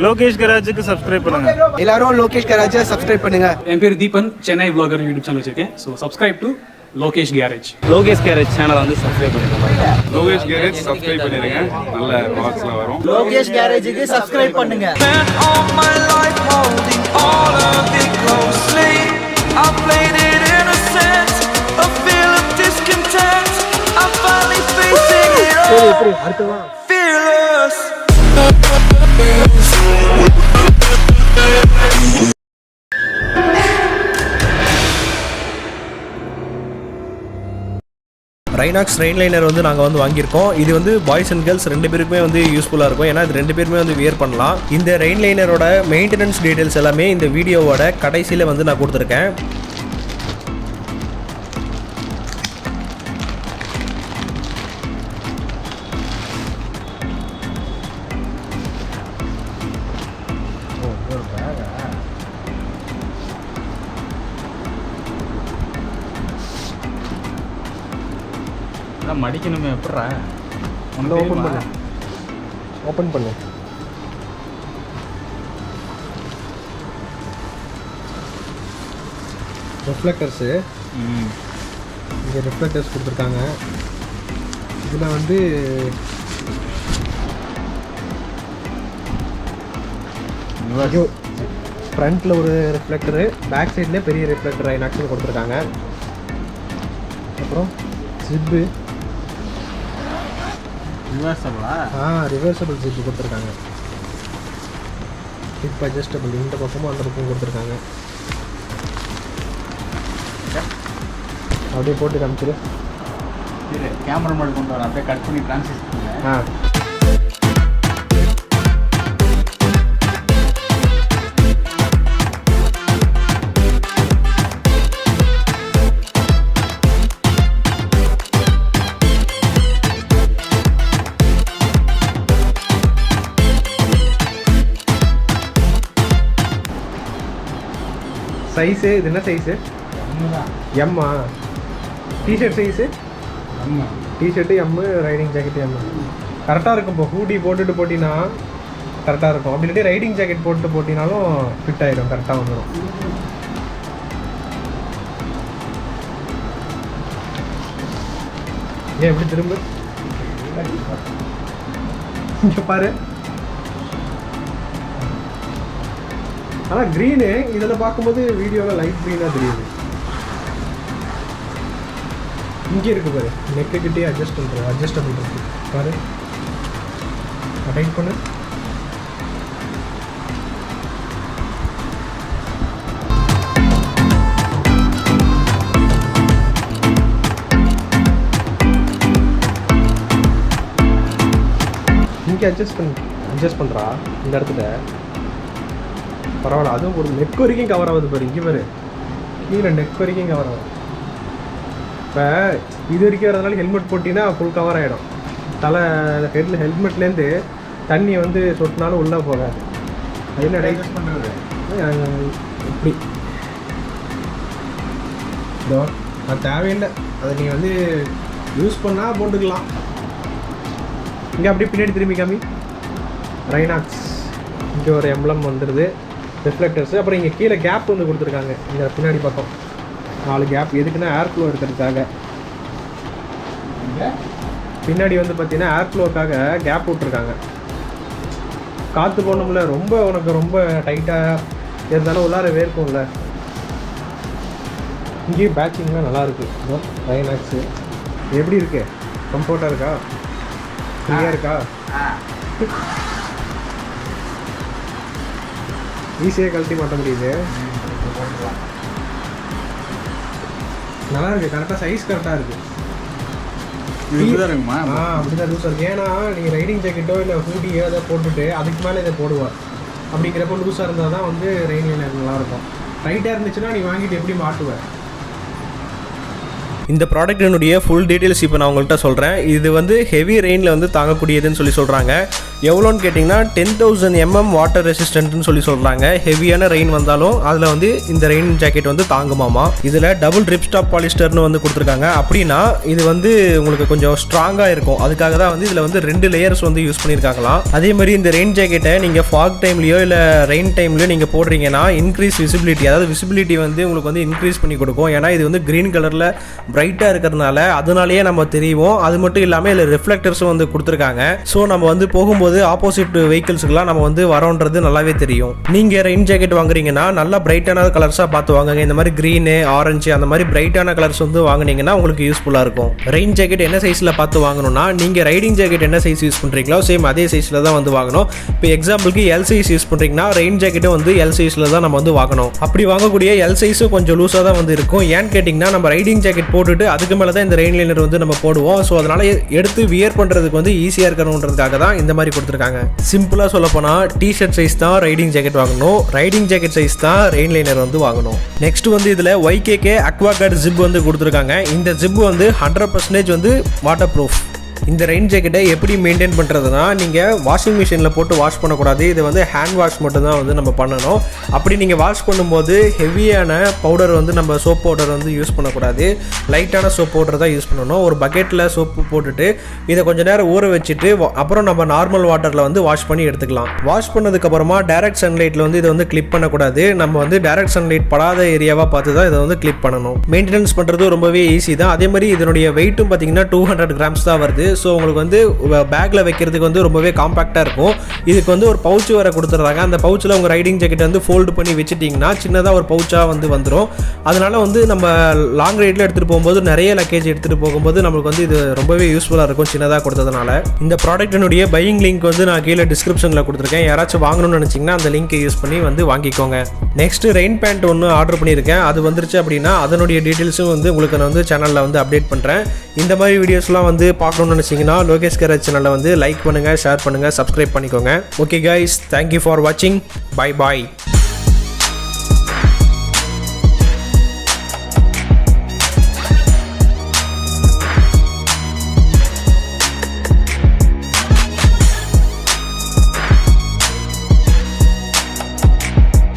Lokesh கராஜுக்கு subscribe பண்ணுங்க. எல்லாரும் Lokesh கராஜை subscribe பண்ணுங்க. என் பேர் Deepan, Chennai vlogger YouTube channel வச்சிருக்கேன். So subscribe to Lokesh garage. Lokesh garage சேனலை வந்து சப்ஸ்கிரைப் பண்ணிடுங்க. லோகேஷ் கேரேஜ் சப்ஸ்கிரைப் பண்ணிடுங்க. நல்ல vlogsலாம் வரும். லோகேஷ் கேரேஜுக்கு சப்ஸ்கிரைப் பண்ணுங்க. ரைனாக்ஸ் ரெயின் லைனர் வந்து நாங்கள் வந்து வாங்கியிருக்கோம். இது வந்து பாய்ஸ் அண்ட் கேர்ள்ஸ் ரெண்டு பேருக்குமே வந்து யூஸ்ஃபுல்லாக இருக்கும். ஏன்னா இது ரெண்டு பேருமே வந்து வியர் பண்ணலாம். இந்த ரெயின் லைனரோட மெயின்டெனன்ஸ் டீட்டெயில்ஸ் எல்லாமே இந்த வீடியோவோட கடைசியில் வந்து நான் கொடுத்துருக்கேன். மடிக்கணுமே எப்படா ஓப்பன் பண்ணு. ரிஃப்ளெக்டர்ஸு இங்கே ரிஃப்ளெக்டர்ஸ் கொடுத்துருக்காங்க. இதில் வந்து ஃப்ரண்ட்டில் ஒரு ரிஃப்ளெக்டரு, பேக் சைட்லேயே பெரிய ரிஃப்ளெக்டர் ஐநாக்ஸ்னு கொடுத்துருக்காங்க. அப்புறம் ஜிப்பு ரிவர்சபிள் ஜிப்பு கொடுத்துருக்காங்க. ஹிப் அட்ஜஸ்டபிள் இந்த பக்கமும் அந்த பக்கமும் கொடுத்துருக்காங்க. அப்படியே போட்டு காமிச்சிரு. கேமரா மாதிரி கொண்டு வர அப்படியே கட் பண்ணி ட்ரான்ஸ்லேட் சைஸு. இது என்ன சைஸு? எம்மா. T shirt size T shirt M, riding jacket M. கரெக்டாக இருக்கும். இப்போ ஹூடி போட்டுட்டு போட்டினா கரெக்டாக இருக்கும். அப்படி இல்லாட்டி ரைடிங் ஜாக்கெட் போட்டு போட்டினாலும் ஃபிட் ஆகிடும், கரெக்டாக வந்துடும். ஏன் எப்படி திரும்ப இங்கே பாரு. ஆனால் க்ரீனு இதில் பார்க்கும்போது வீடியோவில் லைட் க்ரீனாக தெரியுது. இங்கே இருக்குது பாரு, நெக்குக்கிட்டே அட்ஜஸ்டபிள் இருக்குது பாரு. டைட் பண்ணு. இங்கே அட்ஜஸ்ட் பண்ணுறா இந்த இடத்துல. பரவாயில்ல, அதுவும் ஒரு நெக் வரைக்கும் கவர் ஆகுது பாரு. இங்கே பாரு, கீழே நெக் வரைக்கும் கவர் ஆகும். இப்போ இது வரைக்கும் வரதுனால ஹெல்மெட் போட்டிங்கன்னா ஃபுல் கவர் ஆகிடும். தலை ஹெல்மெட்லேருந்து தண்ணி வந்து சொட்டினாலும் உள்ளே போகாது. அது என்ன டைட் பண்ணுறது இப்படி இதோ அது தேவையில்லை. அதை நீ வந்து யூஸ் பண்ணால் போட்டுக்கலாம். இங்கே அப்படியே பின்னாடி திரும்பி காமி. ரைனாக்ஸ் இங்கே ஒரு எம்ப்ளம் வந்துடுது, ரிஃப்ளெக்டர்ஸு. அப்புறம் இங்கே கீழே கேப் வந்து கொடுத்துருக்காங்க. இந்த பின்னாடி பக்கம் 4 கேப். எதுக்குன்னா ஏர் ஃப்ளோ இருக்கிறதுக்காக. பின்னாடி வந்து பார்த்தீங்கன்னா ஏர் ஃப்ளோக்காக கேப் விட்ருக்காங்க. காற்று போகணும்ல, ரொம்ப உனக்கு ரொம்ப டைட்டாக இருந்தாலும் உள்ளார வேர்க்கும்ல. இங்கேயும் பேட்சிங்லாம் நல்லாயிருக்கு. ரைனாக்ஸு எப்படி இருக்கு? கம்ஃபர்ட்டாக இருக்கா? ஃப்ரீயாக இருக்கா? ஈஸியாக கழட்டி மாட்ட முடியுது. நல்லா இருக்குது. கரெக்டாக சைஸ் கரெக்டாக இருக்குது. அப்படிதான் லூஸாக இருக்குது. ஏன்னா நீங்கள் ரைடிங் ஜாக்கெட்டோ இல்லை ஹூடியோ அதை போட்டுட்டு அதுக்கு மேலே இதை போடுவார். அப்படிங்கிறப்போ லூஸாக இருந்தால் தான் வந்து ரெயின் லைனர் நல்லாயிருக்கும். டைட்டாக இருந்துச்சுன்னா நீ வாங்கிட்டு எப்படி மாட்டுவேன். இந்த ப்ராடக்ட்டினுடைய ஃபுல் டீட்டெயில்ஸ் இப்போ நான் உங்கள்கிட்ட சொல்கிறேன். இது வந்து ஹெவி ரெயினில் வந்து தாங்கக்கூடியதுன்னு சொல்கிறாங்க. எவ்வளோன்னு கேட்டிங்கன்னா 10,000 mm வாட்டர் ரெசிஸ்டன்ட்னு சொல்கிறாங்க. ஹெவியான ரெயின் வந்தாலும் அதில் வந்து இந்த ரெயின் ஜாக்கெட் வந்து தாங்குமாமா. இதில் டபுள் ரிப் ஸ்டாப் பாலிஸ்டர்னு வந்து கொடுத்துருக்காங்க. அப்படின்னா இது வந்து உங்களுக்கு கொஞ்சம் ஸ்ட்ராங்காக இருக்கும். அதுக்காக தான் வந்து இதில் வந்து 2 லேயர்ஸ் வந்து யூஸ் பண்ணியிருக்காங்களாம். அதே மாதிரி இந்த ரெயின் ஜாக்கெட்டை நீங்கள் ஃபாக் டைம்லையோ இல்லை ரெயின் டைம்லையோ நீங்கள் போடுறீங்கன்னா இன்க்ரீஸ் விசிபிலிட்டி, அதாவது விசிபிலிட்டி வந்து உங்களுக்கு வந்து இன்க்ரீஸ் பண்ணி கொடுக்கும். ஏன்னா இது வந்து க்ரீன் கலரில் பிரைட்டாக இருக்கிறதுனால அதனாலேயே நம்ம தெரியும். அது மட்டும் இல்லாமல் இதில் ரிஃப்ளெக்டர்ஸும் வந்து கொடுத்துருக்காங்க. ஸோ நம்ம வந்து போகும்போது ஆப்போசிட் வெஹிக்கிள்ஸுக்குலாம் நம்ம வந்து வரோன்றது நல்லாவே தெரியும். நீங்கள் ரெயின் ஜாக்கெட் வாங்குறீங்கன்னா நல்லா பிரைட்டான கலர்ஸாக பார்த்து வாங்குங்க. இந்த மாதிரி க்ரீனு, ஆரஞ்சு அந்த மாதிரி பிரைட்டான கலர்ஸ் வந்து வாங்கினீங்கன்னா உங்களுக்கு யூஸ்ஃபுல்லாக இருக்கும். ரெயின் ஜாக்கெட் என்ன சைஸில் பார்த்து வாங்கணும்னா, நீங்கள் ரைடிங் ஜாக்கெட் என்ன சைஸ் யூஸ் பண்ணுறீங்களோ சேம் அதே சைஸில் தான் வந்து வாங்கணும். இப்போ எக்ஸாம்பிளுக்கு எல் சைஸ் யூஸ் பண்ணுறீங்கன்னா ரெயின் ஜாக்கெட்டும் வந்து எல் சைஸில் தான் நம்ம வந்து வாங்கணும். அப்படி வாங்கக்கூடிய எல் சைஸும் கொஞ்சம் லூஸாக தான் வந்து இருக்கும். ஏன்னு கேட்டிங்கன்னா நம்ம ரைடிங் ஜாக்கெட் போட்டுட்டு அதுக்கு மேலே தான் இந்த ரெயின் லைனர் வந்து நம்ம போடுவோம். ஸோ அதனால் எடுத்து வியர் பண்ணுறதுக்கு வந்து ஈஸியாக இருக்கணுன்றதுக்காக தான் இந்த மாதிரி கொடுத்துருக்காங்க. சிம்பிளாக சொல்ல போனால் டிஷர்ட் சைஸ் தான் ரைடிங் ஜாக்கெட் வாங்கணும், ரைடிங் ஜாக்கெட் சைஸ் தான் ரெயின் லைனர் வந்து வாங்கணும். நெக்ஸ்ட் வந்து இதில் YKK அக்வாகார்ட் ஜிப் வந்து கொடுத்துருக்காங்க. இந்த ஜிப் வந்து 100% வந்து வாட்டர் ப்ரூஃப். இந்த ரெயின் ஜாக்கெட்டை எப்படி மெயின்டைன் பண்ணுறதுனா, நீங்கள் வாஷிங் மிஷினில் போட்டு வாஷ் பண்ணக்கூடாது. இது வந்து ஹேண்ட் வாஷ் மட்டும் தான் வந்து நம்ம பண்ணணும். அப்படி நீங்கள் வாஷ் பண்ணும்போது ஹெவியான பவுடர் வந்து நம்ம சோப் பவுடர் வந்து யூஸ் பண்ணக்கூடாது. லைட்டான சோப் பவுடர் தான் யூஸ் பண்ணணும். ஒரு பக்கெட்டில் சோப்பு போட்டுட்டு இதை கொஞ்சம் நேரம் ஊற வச்சுட்டு அப்புறம் நம்ம நார்மல் வாட்டரில் வந்து வாஷ் பண்ணி எடுத்துக்கலாம். வாஷ் பண்ணதுக்கப்புறமா டைரக்ட் சன்லைட்டில் வந்து இதை வந்து கிளிப் பண்ணக்கூடாது. நம்ம வந்து டைரக்ட் சன்லைட் படாத ஏரியாவாக பார்த்து தான் இதை வந்து கிளிப் பண்ணணும். மெயின்டெனன்ஸ் பண்ணுறது ரொம்பவே ஈஸி தான். அதே மாதிரி இதனுடைய வெயிட்டும் பார்த்தீங்கன்னா 200 கிராம்ஸ் தான் வருது. ஸோ உங்களுக்கு வந்து பேக்கில் வைக்கிறதுக்கு வந்து ரொம்பவே காம்பேக்டாக இருக்கும். இதுக்கு வந்து ஒரு பவுச் வேறு கொடுத்துட்றாங்க. அந்த பவுச்சில் உங்கள் ரைடிங் ஜாக்கெட் வந்து ஃபோல்டு பண்ணி வச்சுட்டிங்கன்னா சின்னதாக ஒரு பவுச்சாக வந்து வந்துடும். அதனால் வந்து நம்ம லாங் ரைடில் எடுத்துகிட்டு போகும்போது நிறைய லக்கேஜ் எடுத்துகிட்டு போகும்போது நம்மளுக்கு வந்து இது ரொம்பவே யூஸ்ஃபுல்லாக இருக்கும் சின்னதாக கொடுத்ததுனால. இந்த ப்ராடக்ட்டினுடைய பையிங் லிங்க் வந்து நான் கீழே டிஸ்கிரிப்ஷனில் கொடுத்துருக்கேன். யாராச்சும் வாங்கணும்னு நினச்சிங்கன்னா அந்த லிங்க்கை யூஸ் பண்ணி வந்து வாங்கிக்கோங்க. நெக்ஸ்ட்டு ரெயின் பேண்ட் ஒன்று ஆர்டர் பண்ணியிருக்கேன். அது வந்துருச்சு அப்படின்னா அதனுடைய டீட்டெயில்ஸும் வந்து உங்களுக்கு நான் வந்து சேனலில் வந்து அப்டேட் பண்ணுறேன். இந்த மாதிரி வீடியோஸ்லாம் வந்து பார்க்கணும்னு நினச்சிங்கன்னா லோகேஷ் கேரேஜ் சேனலை வந்து லைக் பண்ணுங்கள், ஷேர் பண்ணுங்கள், சப்ஸ்கிரைப் பண்ணிக்கோங்க. ஓகே கைஸ், தேங்க்யூ ஃபார் வாட்சிங். Bye bye.